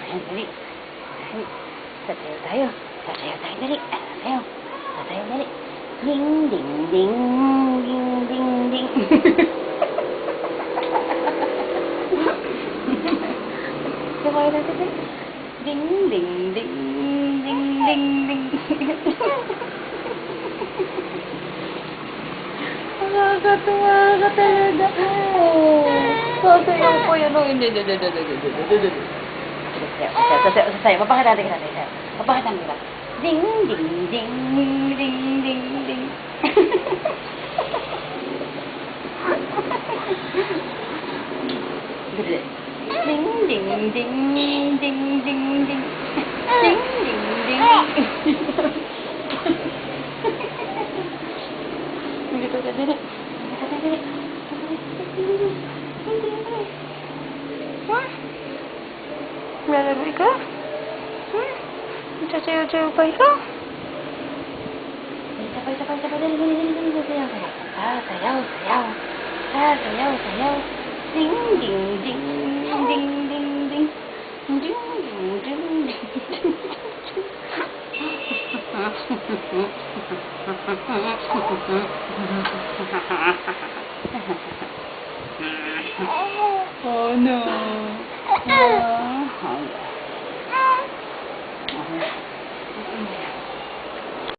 Ayan, dali. Ayan. Sasayaw tayo. Sasayaw tayo, dali. Sasayaw. Sasayaw, dali. Ding, ding, ding. Ding, ding, ding. Sabayan natin, dali. Ding, ding, ding. Ding, ding, ding. Nakakatuwa ka talaga. Sasayaw po yun. Sasayaw. Mapakita natin kita. Mapakita natin kita. Ding, ding, ding, ding, ding, ding. Ding, ding, ding, ding, ding, ding. Ding, ding, ding. Dito ka, dali. Lalaro ikaw? Sasayaw-sayaw pa ikaw? Sabay. Dali. Sasayaw. Sasayaw. Ding, ding, ding. Ding, ding, ding. Ding, ding, ding. Oh no.